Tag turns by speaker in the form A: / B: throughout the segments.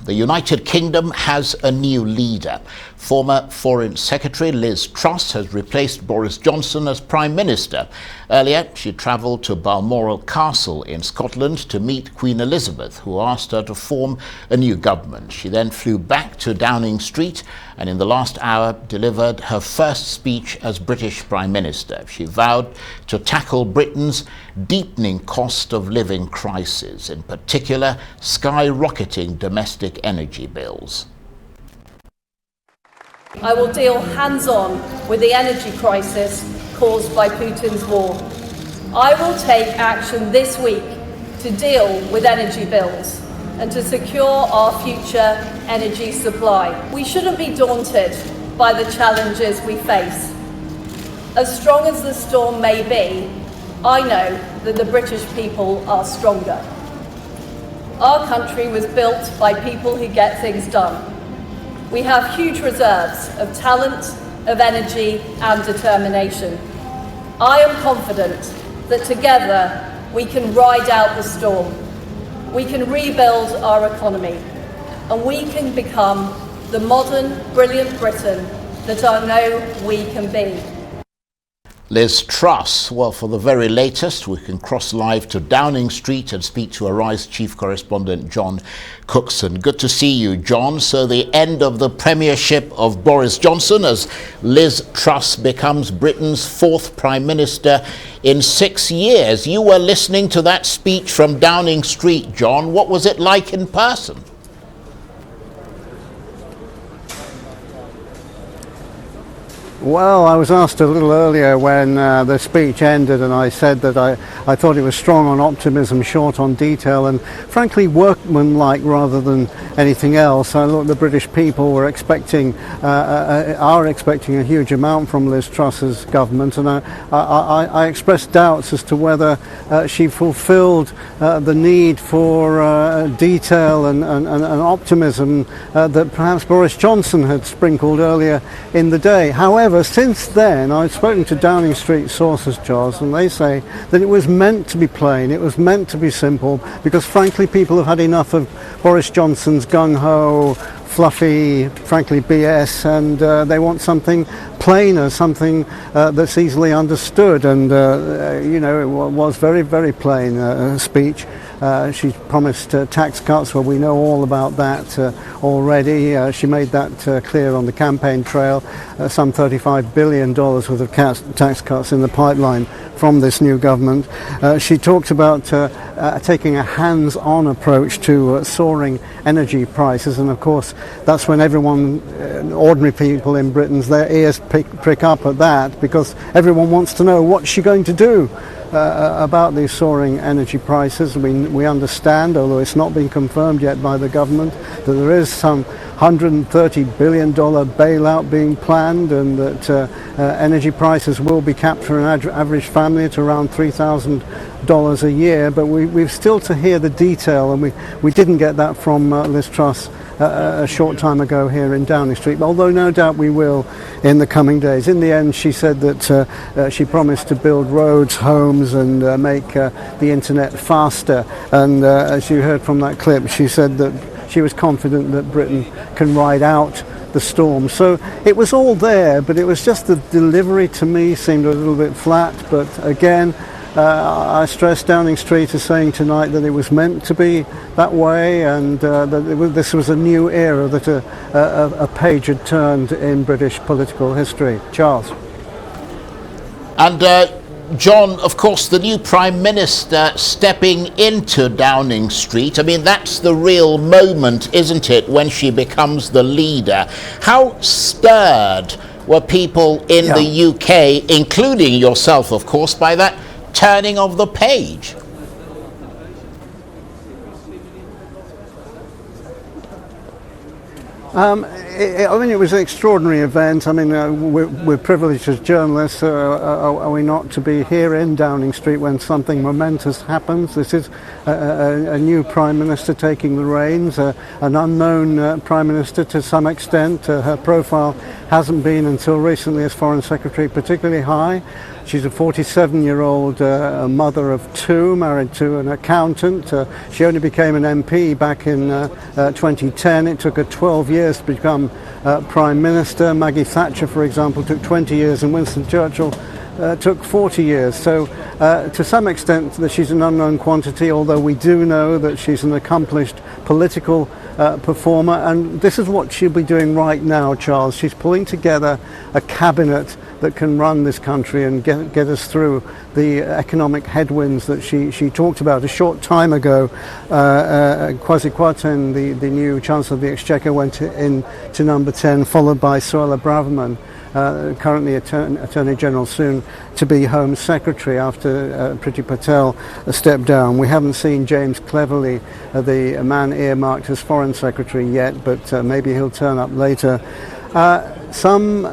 A: The United Kingdom has a new leader. Former Foreign Secretary Liz Truss has replaced Boris Johnson as Prime Minister. Earlier, she travelled to Balmoral Castle in Scotland to meet Queen Elizabeth, who asked her to form a new government. She then flew back to Downing Street and in the last hour delivered her first speech as British Prime Minister. She vowed to tackle Britain's deepening cost of living crisis, in particular skyrocketing domestic energy bills.
B: I will deal hands-on with the energy crisis caused by Putin's war. I will take action this week to deal with energy bills and to secure our future energy supply. We shouldn't be daunted by the challenges we face. As strong as the storm may be, I know that the British people are stronger. Our country was built by people who get things done. We have huge reserves of talent, of energy and determination. I am confident that together we can ride out the storm. We can rebuild our economy and we can become the modern, brilliant Britain that I know we can be.
A: Liz Truss. Well, for the very latest, we can cross live to Downing Street and speak to Arise chief correspondent John Cookson. Good to see you, John. So the end of the premiership of Boris Johnson as Liz Truss becomes Britain's fourth Prime Minister in 6 years. You were listening to that speech from Downing Street, John. What was it like in person?
C: Well, I was asked a little earlier when the speech ended, and I said that I thought it was strong on optimism, short on detail, and frankly workmanlike rather than anything else. I thought the British people were are expecting a huge amount from Liz Truss's government, and I expressed doubts as to whether she fulfilled the need for detail and optimism that perhaps Boris Johnson had sprinkled earlier in the day. However, since then, I've spoken to Downing Street sources, Charles, and they say that it was meant to be plain, it was meant to be simple, because frankly people have had enough of Boris Johnson's gung-ho, fluffy, frankly BS, and they want something plainer, something that's easily understood, and it was very, very plain speech. She promised tax cuts. Well, we know all about that already. She made that clear on the campaign trail. Some $35 billion worth of tax cuts in the pipeline from this new government. She talked about taking a hands-on approach to soaring energy prices, and of course that's when everyone, ordinary people in Britain, their ears prick up at that, because everyone wants to know what's she going to do about these soaring energy prices. We understand, although it's not been confirmed yet by the government, that there is some $130 billion bailout being planned, and that energy prices will be capped for an average family at around $3,000 a year. But we've still to hear the detail, and we didn't get that from Liz Truss a short time ago here in Downing Street, although no doubt we will in the coming days. In the end, she said that she promised to build roads, homes, and make the internet faster. And as you heard from that clip, she said that she was confident that Britain can ride out the storm. So it was all there, but it was just the delivery to me seemed a little bit flat. But again, I stress Downing Street is saying tonight that it was meant to be that way, and that this was a new era, that a page had turned in British political history. Charles.
A: And John, of course, the new Prime Minister stepping into Downing Street, I mean, that's the real moment, isn't it, when she becomes the leader? How stirred were people in the UK, including yourself, of course, by that turning of the page?
C: I mean, it was an extraordinary event. I mean, we're privileged as journalists, are we not, to be here in Downing Street when something momentous happens. This is a new Prime Minister taking the reins, an unknown Prime Minister to some extent. Her profile hasn't been until recently as Foreign Secretary particularly high. She's a 47-year-old mother of two, married to an accountant. She only became an MP back in 2010. It took her 12 years to become Prime Minister. Maggie Thatcher, for example, took 20 years, and Winston Churchill took 40 years. So to some extent that she's an unknown quantity, although we do know that she's an accomplished political performer. And this is what she'll be doing right now, Charles. She's pulling together a cabinet that can run this country and get us through the economic headwinds that she talked about. A short time ago, Kwasi Kwarteng, the new Chancellor of the Exchequer, went in to number 10, followed by Suella Braverman, currently Attorney General, soon to be Home Secretary after Priti Patel stepped down. We haven't seen James Cleverly, the man earmarked as Foreign Secretary, yet, but maybe he'll turn up later. Some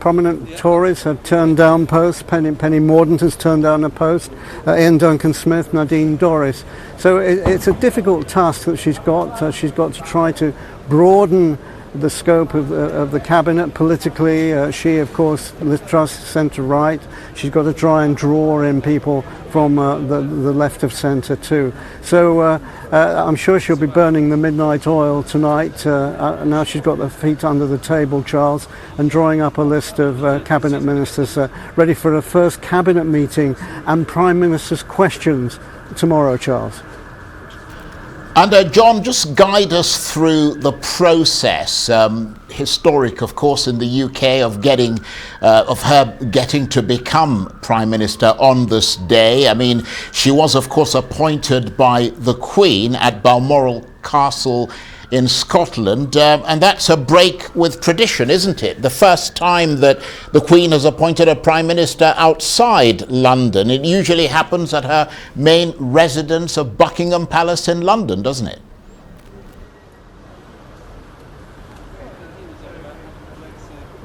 C: prominent Tories have turned down posts. Penny Mordaunt has turned down a post. Ian Duncan Smith, Nadine Dorries. So it's a difficult task that she's got. She's got to try to broaden the scope of the cabinet politically. She, of course, Liz Truss, centre-right. She's got to try and draw in people from the left of centre too. So I'm sure she'll be burning the midnight oil tonight. Now she's got her feet under the table, Charles, and drawing up a list of cabinet ministers ready for her first cabinet meeting and Prime Minister's questions tomorrow, Charles.
A: And John, just guide us through the process, historic, of course, in the UK, of her getting to become Prime Minister on this day. I mean, she was, of course, appointed by the Queen at Balmoral Castle in Scotland, and that's a break with tradition, isn't it? The first time that the Queen has appointed a Prime Minister outside London. It usually happens at her main residence of Buckingham Palace in London, doesn't it?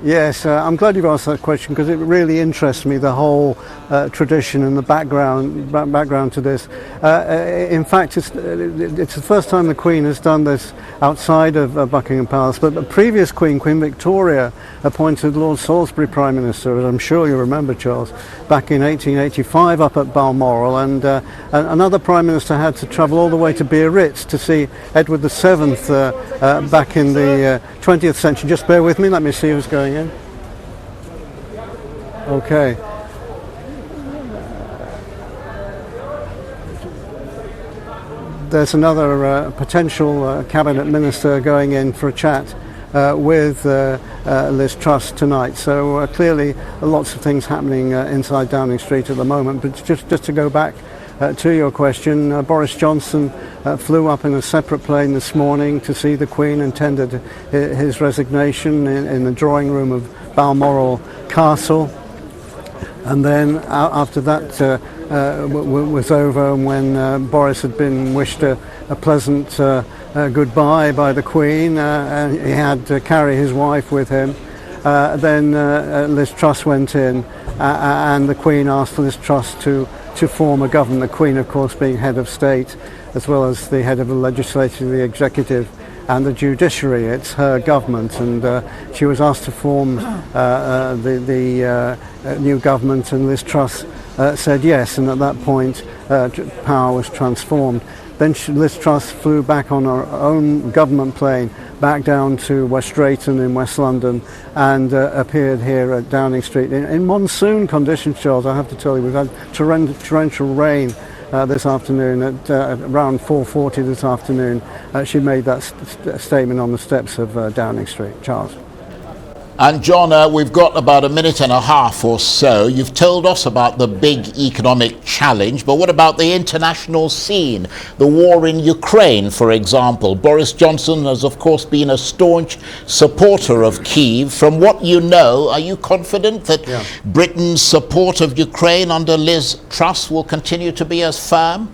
C: Yes, I'm glad you've asked that question because it really interests me, the whole tradition and the background to this. In fact, it's the first time the Queen has done this outside of Buckingham Palace, but the previous Queen Victoria, appointed Lord Salisbury Prime Minister, as I'm sure you remember, Charles, back in 1885 up at Balmoral, and another Prime Minister had to travel all the way to Biarritz to see Edward VII back in the 20th century. Just bear with me, let me see who's going in. Okay. There's another potential cabinet minister going in for a chat with Liz Truss tonight. So clearly lots of things happening inside Downing Street at the moment. But just to go back to your question, Boris Johnson flew up in a separate plane this morning to see the Queen and tendered his resignation in the drawing room of Balmoral Castle. And then after that was over, and when Boris had been wished a pleasant goodbye by the Queen, and he had to carry his wife with him, then Liz Truss went in, and the Queen asked Liz Truss to form a government. The Queen, of course, being head of state, as well as the head of the legislature, the executive, and the judiciary. It's her government, and she was asked to form the new government, and Liz Truss said yes, and at that point power was transformed. Then Liz Truss flew back on her own government plane back down to West Drayton in West London and appeared here at Downing Street in monsoon conditions, Charles. I have to tell you, we've had torrential rain this afternoon at around 4:40 this afternoon. She made that statement on the steps of Downing Street. Charles.
A: And John, we've got about a minute and a half or so. You've told us about the big economic challenge, but what about the international scene? The war in Ukraine, for example. Boris Johnson has, of course, been a staunch supporter of Kyiv. From what you know, are you confident that Britain's support of Ukraine under Liz Truss will continue to be as firm?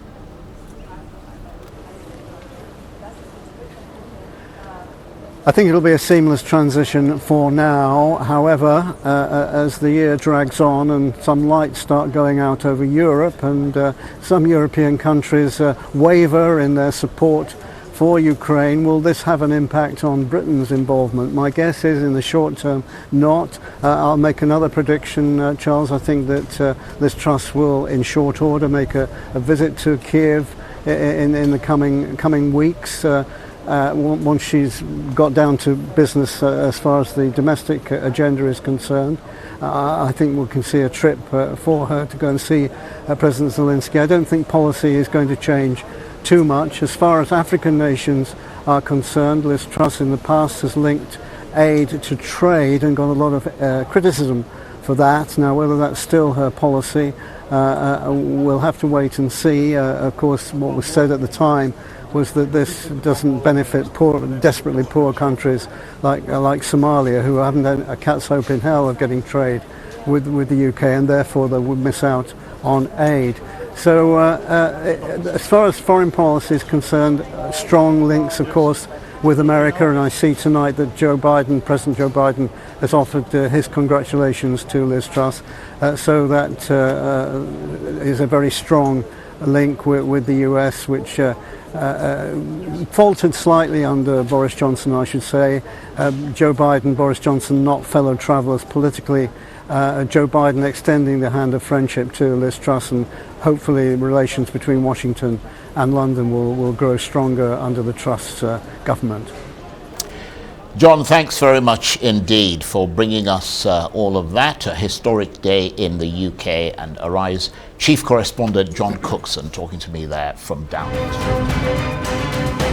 C: I think it'll be a seamless transition for now. However, as the year drags on and some lights start going out over Europe and some European countries waver in their support for Ukraine, will this have an impact on Britain's involvement? My guess is in the short term not. I'll make another prediction, Charles. I think that Liz Truss will in short order make a visit to Kiev in the coming weeks. Once she's got down to business as far as the domestic agenda is concerned. I think we can see a trip for her to go and see President Zelensky. I don't think policy is going to change too much. As far as African nations are concerned, Liz Truss in the past has linked aid to trade and got a lot of criticism for that. Now, whether that's still her policy, we'll have to wait and see. Of course, what was said at the time was that this doesn't benefit desperately poor countries like Somalia, who haven't had a cat's hope in hell of getting trade with the UK, and therefore they would miss out on aid. So as far as foreign policy is concerned, strong links, of course, with America, and I see tonight that President Joe Biden has offered his congratulations to Liz Truss. So that is a very strong link with the US, which faltered slightly under Boris Johnson, I should say. Joe Biden, Boris Johnson, not fellow travellers politically. Joe Biden extending the hand of friendship to Liz Truss, and hopefully relations between Washington and London will grow stronger under the Truss government.
A: John, thanks very much indeed for bringing us all of that. A historic day in the UK, and Arise chief correspondent John Cookson talking to me there from Downing Street.